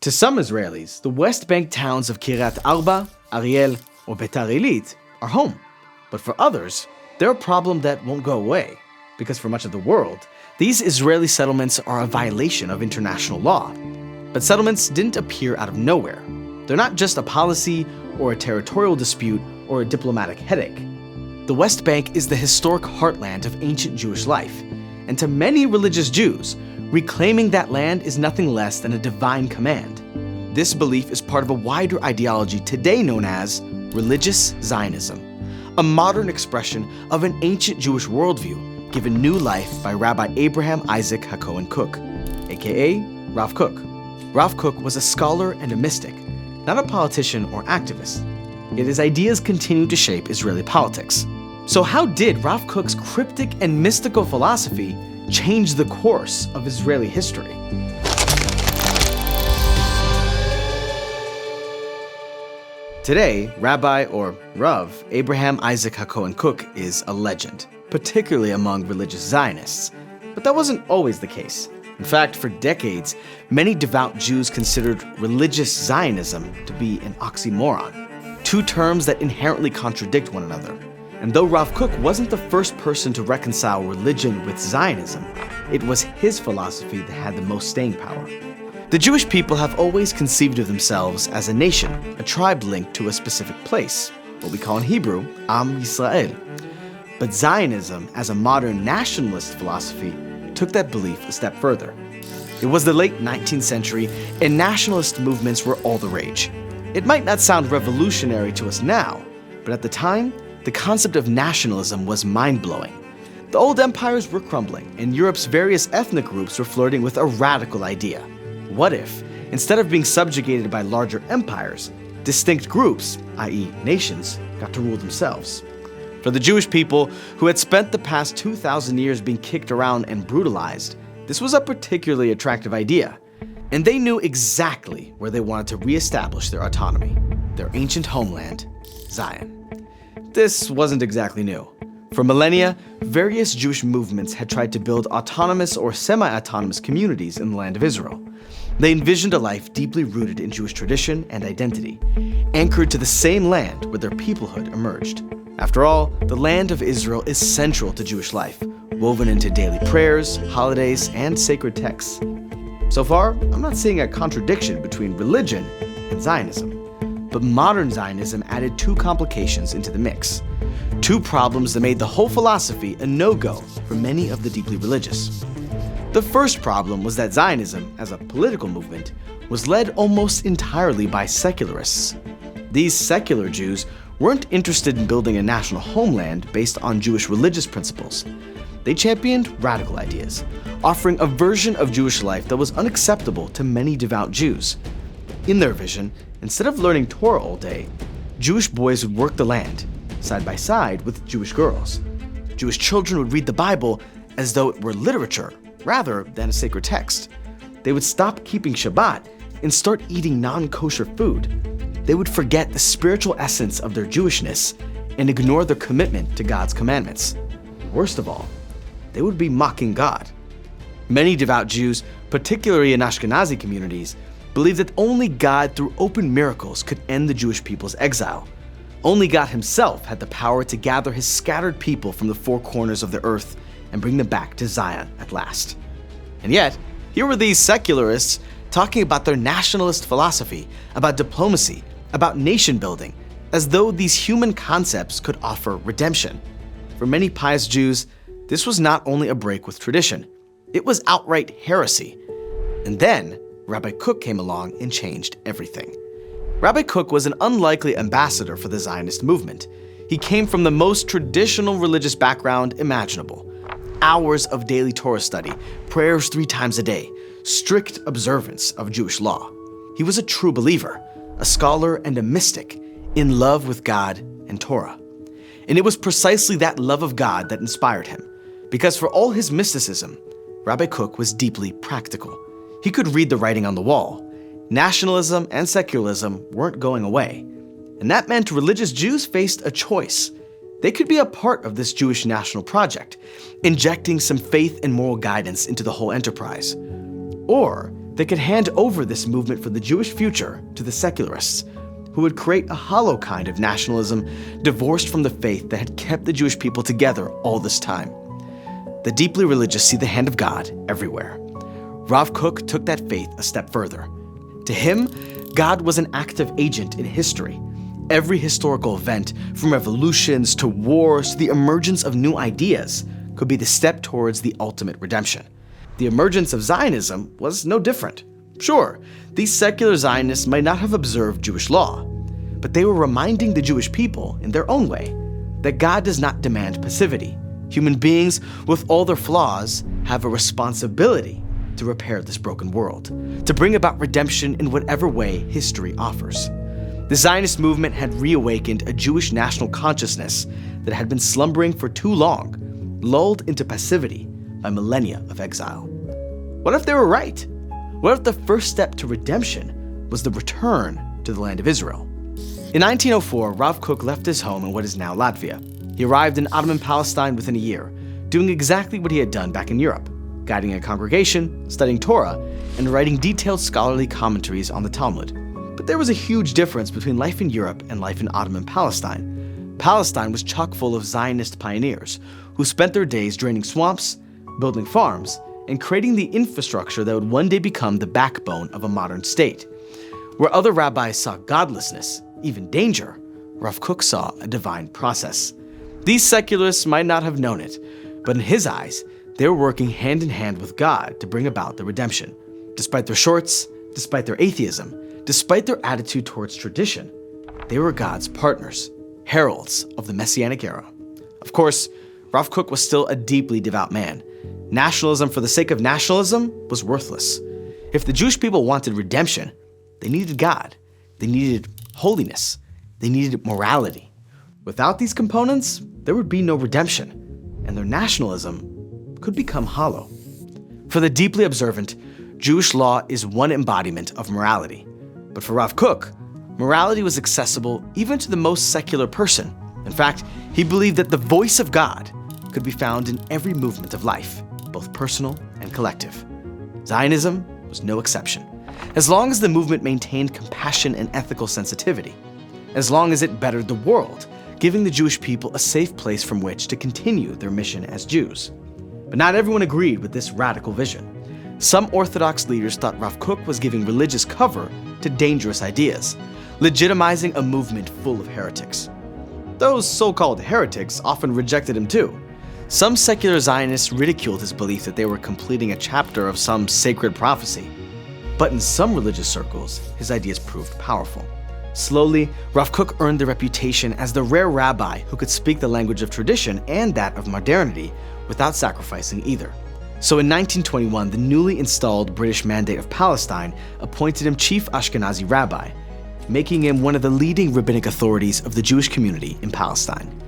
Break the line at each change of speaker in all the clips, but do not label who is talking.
To some Israelis, the West Bank towns of Kiryat Arba, Ariel, or Beitar Illit are home. But for others, they're a problem that won't go away, because for much of the world, these Israeli settlements are a violation of international law. But settlements didn't appear out of nowhere. They're not just a policy or a territorial dispute or a diplomatic headache. The West Bank is the historic heartland of ancient Jewish life, and to many religious Jews, reclaiming that land is nothing less than a divine command. This belief is part of a wider ideology today known as religious Zionism, a modern expression of an ancient Jewish worldview given new life by Rabbi Abraham Isaac Kook, aka Rav Kook. Rav Kook was a scholar and a mystic, not a politician or activist. Yet his ideas continue to shape Israeli politics. So how did Rav Kook's cryptic and mystical philosophy change the course of Israeli history? Today, Rabbi or Rav Abraham Isaac Kook is a legend, particularly among religious Zionists. But that wasn't always the case. In fact, for decades, many devout Jews considered religious Zionism to be an oxymoron, two terms that inherently contradict one another. And though Rav Kook wasn't the first person to reconcile religion with Zionism, it was his philosophy that had the most staying power. The Jewish people have always conceived of themselves as a nation, a tribe linked to a specific place, what we call in Hebrew, Am Yisrael. But Zionism, as a modern nationalist philosophy, took that belief a step further. It was the late 19th century, and nationalist movements were all the rage. It might not sound revolutionary to us now, but at the time, the concept of nationalism was mind-blowing. The old empires were crumbling, and Europe's various ethnic groups were flirting with a radical idea. What if, instead of being subjugated by larger empires, distinct groups, i.e. nations, got to rule themselves? For the Jewish people, who had spent the past 2,000 years being kicked around and brutalized, this was a particularly attractive idea. And they knew exactly where they wanted to reestablish their autonomy, their ancient homeland, Zion. This wasn't exactly new. For millennia, various Jewish movements had tried to build autonomous or semi-autonomous communities in the land of Israel. They envisioned a life deeply rooted in Jewish tradition and identity, anchored to the same land where their peoplehood emerged. After all, the land of Israel is central to Jewish life, woven into daily prayers, holidays, and sacred texts. So far, I'm not seeing a contradiction between religion and Zionism. But modern Zionism added two complications into the mix. Two problems that made the whole philosophy a no-go for many of the deeply religious. The first problem was that Zionism, as a political movement, was led almost entirely by secularists. These secular Jews weren't interested in building a national homeland based on Jewish religious principles. They championed radical ideas, offering a version of Jewish life that was unacceptable to many devout Jews. In their vision, instead of learning Torah all day, Jewish boys would work the land, side by side with Jewish girls. Jewish children would read the Bible as though it were literature, rather than a sacred text. They would stop keeping Shabbat and start eating non-kosher food. They would forget the spiritual essence of their Jewishness and ignore their commitment to God's commandments. Worst of all, they would be mocking God. Many devout Jews, particularly in Ashkenazi communities, believed that only God through open miracles could end the Jewish people's exile. Only God himself had the power to gather his scattered people from the four corners of the earth and bring them back to Zion at last. And yet, here were these secularists talking about their nationalist philosophy, about diplomacy, about nation building, as though these human concepts could offer redemption. For many pious Jews, this was not only a break with tradition, it was outright heresy. And then, Rabbi Kook came along and changed everything. Rabbi Kook was an unlikely ambassador for the Zionist movement. He came from the most traditional religious background imaginable. Hours of daily Torah study, prayers 3 times a day, strict observance of Jewish law. He was a true believer, a scholar and a mystic, in love with God and Torah. And it was precisely that love of God that inspired him, because for all his mysticism, Rabbi Kook was deeply practical. He could read the writing on the wall. Nationalism and secularism weren't going away. And that meant religious Jews faced a choice. They could be a part of this Jewish national project, injecting some faith and moral guidance into the whole enterprise. Or They could hand over this movement for the Jewish future to the secularists, who would create a hollow kind of nationalism divorced from the faith that had kept the Jewish people together all this time. The deeply religious see the hand of God everywhere. Rav Kook took that faith a step further. To him, God was an active agent in history. Every historical event, from revolutions to wars to the emergence of new ideas, could be the step towards the ultimate redemption. The emergence of Zionism was no different. Sure, these secular Zionists might not have observed Jewish law, but they were reminding the Jewish people, in their own way, that God does not demand passivity. Human beings, with all their flaws, have a responsibility to repair this broken world, to bring about redemption in whatever way history offers. The Zionist movement had reawakened a Jewish national consciousness that had been slumbering for too long, lulled into passivity by millennia of exile. What if they were right? What if the first step to redemption was the return to the land of Israel? In 1904, Rav Kook left his home in what is now Latvia. He arrived in Ottoman Palestine within a year, doing exactly what he had done back in Europe, guiding a congregation, studying Torah, and writing detailed scholarly commentaries on the Talmud. But there was a huge difference between life in Europe and life in Ottoman Palestine. Palestine was chock full of Zionist pioneers who spent their days draining swamps, building farms, and creating the infrastructure that would one day become the backbone of a modern state. Where other rabbis saw godlessness, even danger, Rav Kook saw a divine process. These secularists might not have known it, but in his eyes, they were working hand in hand with God to bring about the redemption. Despite their shorts, despite their atheism, despite their attitude towards tradition, they were God's partners, heralds of the Messianic era. Of course, Rav Kook was still a deeply devout man. Nationalism for the sake of nationalism was worthless. If the Jewish people wanted redemption, they needed God. They needed holiness. They needed morality. Without these components, there would be no redemption, and their nationalism could become hollow. For the deeply observant, Jewish law is one embodiment of morality. But for Rav Kook, morality was accessible even to the most secular person. In fact, he believed that the voice of God could be found in every movement of life, both personal and collective. Zionism was no exception. As long as the movement maintained compassion and ethical sensitivity, as long as it bettered the world, giving the Jewish people a safe place from which to continue their mission as Jews. But not everyone agreed with this radical vision. Some Orthodox leaders thought Rav Kook was giving religious cover to dangerous ideas, legitimizing a movement full of heretics. Those so-called heretics often rejected him too. Some secular Zionists ridiculed his belief that they were completing a chapter of some sacred prophecy. But in some religious circles, his ideas proved powerful. Slowly, Rav Kook earned the reputation as the rare rabbi who could speak the language of tradition and that of modernity without sacrificing either. So in 1921, the newly installed British Mandate of Palestine appointed him chief Ashkenazi rabbi, making him one of the leading rabbinic authorities of the Jewish community in Palestine.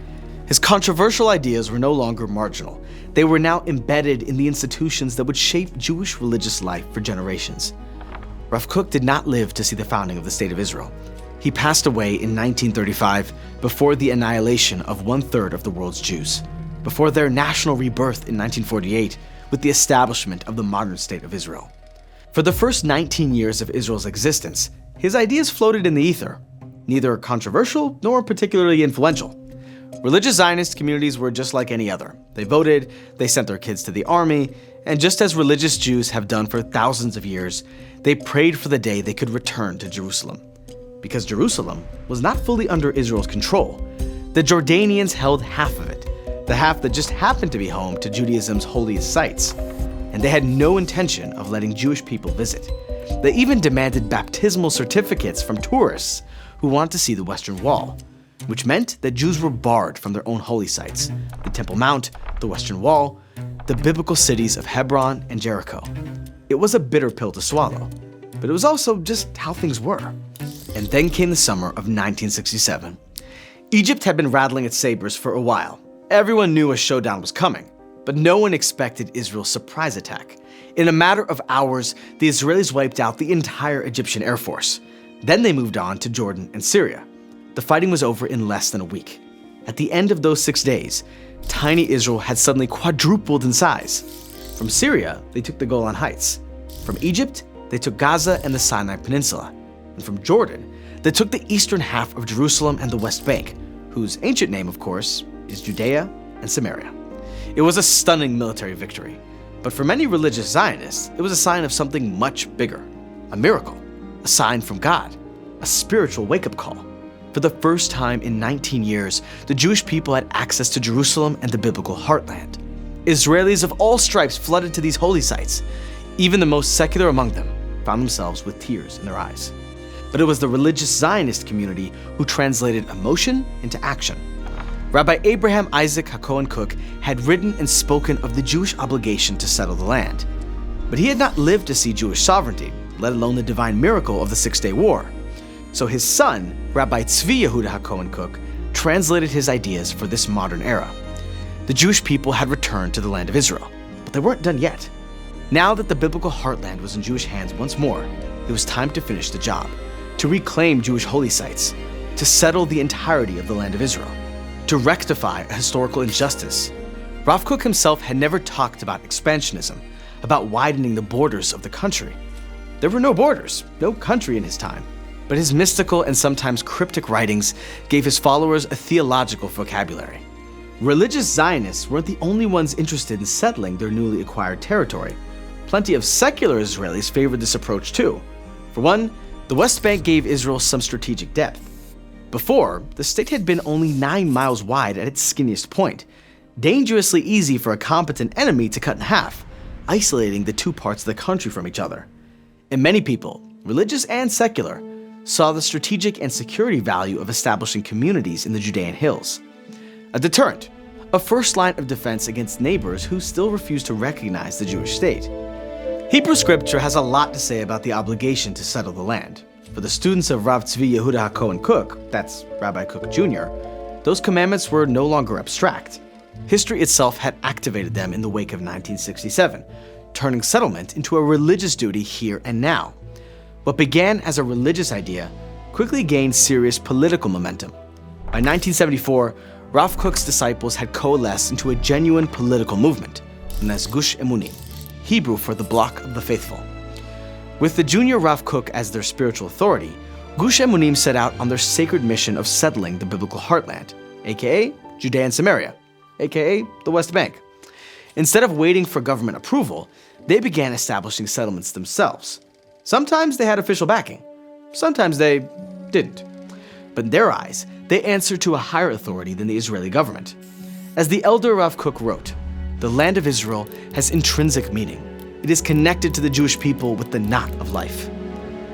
His controversial ideas were no longer marginal. They were now embedded in the institutions that would shape Jewish religious life for generations. Rav Kook did not live to see the founding of the State of Israel. He passed away in 1935 before the annihilation of 1/3 of the world's Jews, before their national rebirth in 1948 with the establishment of the modern State of Israel. For the first 19 years of Israel's existence, his ideas floated in the ether, neither controversial nor particularly influential. Religious Zionist communities were just like any other. They voted, they sent their kids to the army, and just as religious Jews have done for thousands of years, they prayed for the day they could return to Jerusalem. Because Jerusalem was not fully under Israel's control, the Jordanians held half of it, the half that just happened to be home to Judaism's holiest sites, and they had no intention of letting Jewish people visit. They even demanded baptismal certificates from tourists who wanted to see the Western Wall, which meant that Jews were barred from their own holy sites, the Temple Mount, the Western Wall, the biblical cities of Hebron and Jericho. It was a bitter pill to swallow, but it was also just how things were. And then came the summer of 1967. Egypt had been rattling its sabers for a while. Everyone knew a showdown was coming, but no one expected Israel's surprise attack. In a matter of hours, the Israelis wiped out the entire Egyptian Air Force. Then they moved on to Jordan and Syria. The fighting was over in less than a week. At the end of those 6 days, tiny Israel had suddenly quadrupled in size. From Syria, they took the Golan Heights. From Egypt, they took Gaza and the Sinai Peninsula. And from Jordan, they took the eastern half of Jerusalem and the West Bank, whose ancient name, of course, is Judea and Samaria. It was a stunning military victory, but for many religious Zionists, it was a sign of something much bigger, a miracle, a sign from God, a spiritual wake-up call. For the first time in 19 years, the Jewish people had access to Jerusalem and the biblical heartland. Israelis of all stripes flooded to these holy sites. Even the most secular among them found themselves with tears in their eyes. But it was the religious Zionist community who translated emotion into action. Rabbi Abraham Isaac Kook had written and spoken of the Jewish obligation to settle the land. But he had not lived to see Jewish sovereignty, let alone the divine miracle of the Six-Day War. So his son, Rabbi Yehudah Kook, translated his ideas for this modern era. The Jewish people had returned to the land of Israel, but they weren't done yet. Now that the biblical heartland was in Jewish hands once more, it was time to finish the job, to reclaim Jewish holy sites, to settle the entirety of the land of Israel, to rectify a historical injustice. Rav Kook himself had never talked about expansionism, about widening the borders of the country. There were no borders, no country in his time, but his mystical and sometimes cryptic writings gave his followers a theological vocabulary. Religious Zionists weren't the only ones interested in settling their newly acquired territory. Plenty of secular Israelis favored this approach too. For one, the West Bank gave Israel some strategic depth. Before, the state had been only 9 miles wide at its skinniest point, dangerously easy for a competent enemy to cut in half, isolating the two parts of the country from each other. And many people, religious and secular, saw the strategic and security value of establishing communities in the Judean hills. A deterrent, a first line of defense against neighbors who still refuse to recognize the Jewish state. Hebrew scripture has a lot to say about the obligation to settle the land. For the students of Rav Yehudah Kook, that's Rabbi Kook Jr., those commandments were no longer abstract. History itself had activated them in the wake of 1967, turning settlement into a religious duty here and now. What began as a religious idea quickly gained serious political momentum. By 1974, Rav Kook's disciples had coalesced into a genuine political movement, known as Gush Emunim, Hebrew for the Block of the Faithful. With the junior Rav Kook as their spiritual authority, Gush Emunim set out on their sacred mission of settling the biblical heartland, aka Judea and Samaria, aka the West Bank. Instead of waiting for government approval, they began establishing settlements themselves. Sometimes they had official backing, sometimes they didn't. But in their eyes, they answered to a higher authority than the Israeli government. As the elder Rav Kook wrote, "The land of Israel has intrinsic meaning. It is connected to the Jewish people with the knot of life."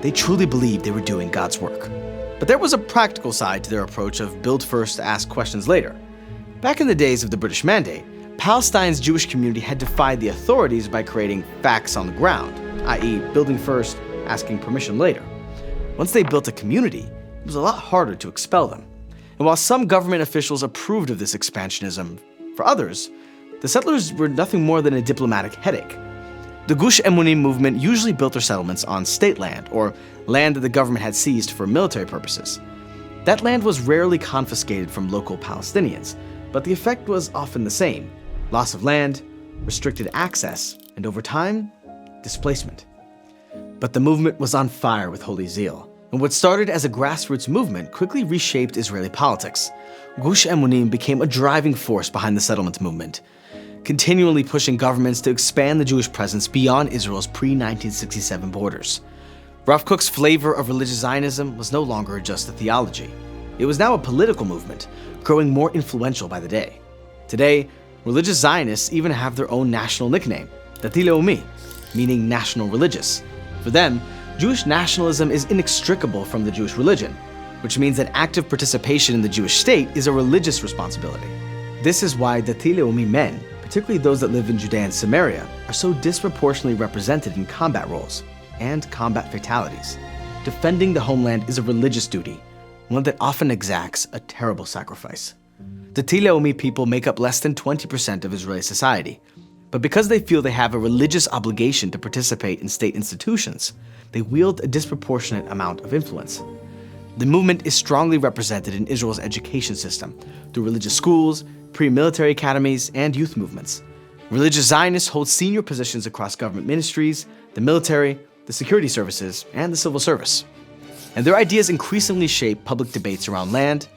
They truly believed they were doing God's work. But there was a practical side to their approach of build first, ask questions later. Back in the days of the British Mandate, Palestine's Jewish community had defied the authorities by creating facts on the ground, i.e. building first, asking permission later. Once they built a community, it was a lot harder to expel them. And while some government officials approved of this expansionism, for others, the settlers were nothing more than a diplomatic headache. The Gush Emunim movement usually built their settlements on state land, or land that the government had seized for military purposes. That land was rarely confiscated from local Palestinians, but the effect was often the same: loss of land, restricted access, and over time, displacement. But the movement was on fire with holy zeal, and what started as a grassroots movement quickly reshaped Israeli politics. Gush Emunim became a driving force behind the settlement movement, continually pushing governments to expand the Jewish presence beyond Israel's pre-1967 borders. Rav Kook's flavor of religious Zionism was no longer just a theology. It was now a political movement, growing more influential by the day. Today, religious Zionists even have their own national nickname, Dati Leumi, meaning national religious. For them, Jewish nationalism is inextricable from the Jewish religion, which means that active participation in the Jewish state is a religious responsibility. This is why Dati Leumi men, particularly those that live in Judea and Samaria, are so disproportionately represented in combat roles and combat fatalities. Defending the homeland is a religious duty, one that often exacts a terrible sacrifice. Dati Leumi people make up less than 20% of Israeli society, but because they feel they have a religious obligation to participate in state institutions, they wield a disproportionate amount of influence. The movement is strongly represented in Israel's education system through religious schools, pre-military academies, and youth movements. Religious Zionists hold senior positions across government ministries, the military, the security services, and the civil service. And their ideas increasingly shape public debates around land,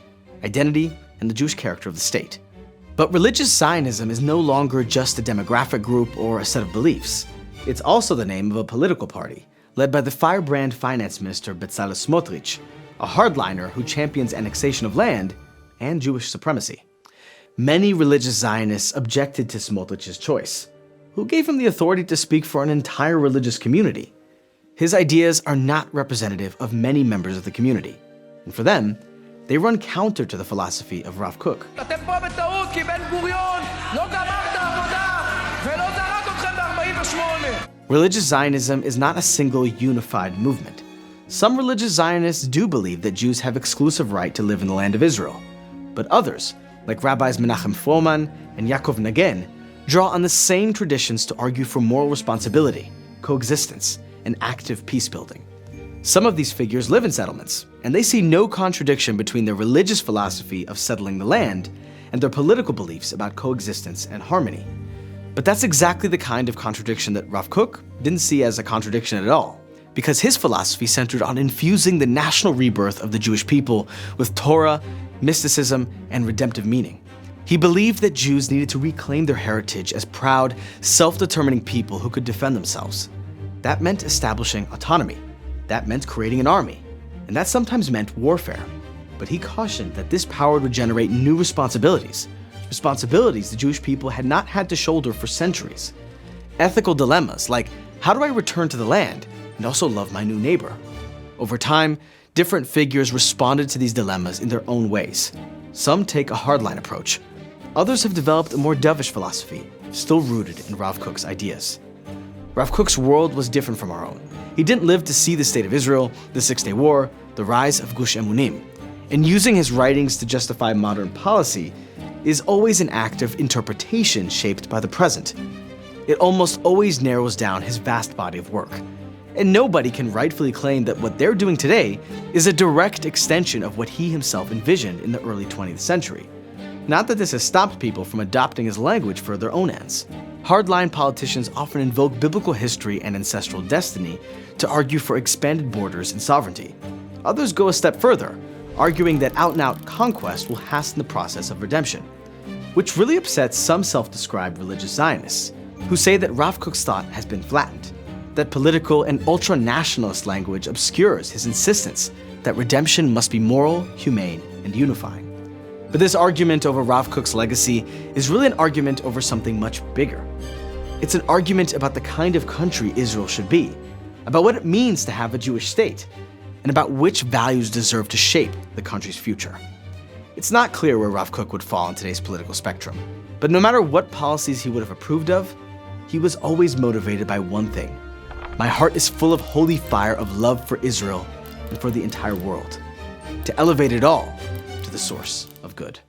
identity, and the Jewish character of the state. But religious Zionism is no longer just a demographic group or a set of beliefs. It's also the name of a political party, led by the firebrand finance minister Bezalel Smotrich, a hardliner who champions annexation of land and Jewish supremacy. Many religious Zionists objected to Smotrich's choice, who gave him the authority to speak for an entire religious community. His ideas are not representative of many members of the community, and for them, they run counter to the philosophy of Rav Kook. Religious Zionism is not a single unified movement. Some religious Zionists do believe that Jews have exclusive right to live in the land of Israel, but others, like Rabbis Menachem Froman and Yaakov Nagen, draw on the same traditions to argue for moral responsibility, coexistence, and active peace building. Some of these figures live in settlements, and they see no contradiction between their religious philosophy of settling the land and their political beliefs about coexistence and harmony. But that's exactly the kind of contradiction that Rav Kook didn't see as a contradiction at all, because his philosophy centered on infusing the national rebirth of the Jewish people with Torah, mysticism, and redemptive meaning. He believed that Jews needed to reclaim their heritage as proud, self-determining people who could defend themselves. That meant establishing autonomy. That meant creating an army. And that sometimes meant warfare. But he cautioned that this power would generate new responsibilities the Jewish people had not had to shoulder for centuries. Ethical dilemmas like, how do I return to the land and also love my new neighbor? Over time, different figures responded to these dilemmas in their own ways. Some take a hardline approach. Others have developed a more dovish philosophy, still rooted in Rav Kook's ideas. Rav Kook's world was different from our own. He didn't live to see the state of Israel, the Six-Day War, the rise of Gush Emunim. And using his writings to justify modern policy is always an act of interpretation shaped by the present. It almost always narrows down his vast body of work. And nobody can rightfully claim that what they're doing today is a direct extension of what he himself envisioned in the early 20th century. Not that this has stopped people from adopting his language for their own ends. Hardline politicians often invoke biblical history and ancestral destiny to argue for expanded borders and sovereignty. Others go a step further, arguing that out-and-out conquest will hasten the process of redemption, which really upsets some self-described religious Zionists, who say that Rav Kook's thought has been flattened, that political and ultra-nationalist language obscures his insistence that redemption must be moral, humane, and unifying. But this argument over Rav Kook's legacy is really an argument over something much bigger. It's an argument about the kind of country Israel should be, about what it means to have a Jewish state, and about which values deserve to shape the country's future. It's not clear where Rav Kook would fall in today's political spectrum, but no matter what policies he would have approved of, he was always motivated by one thing. My heart is full of holy fire of love for Israel and for the entire world, to elevate it all to the source of good.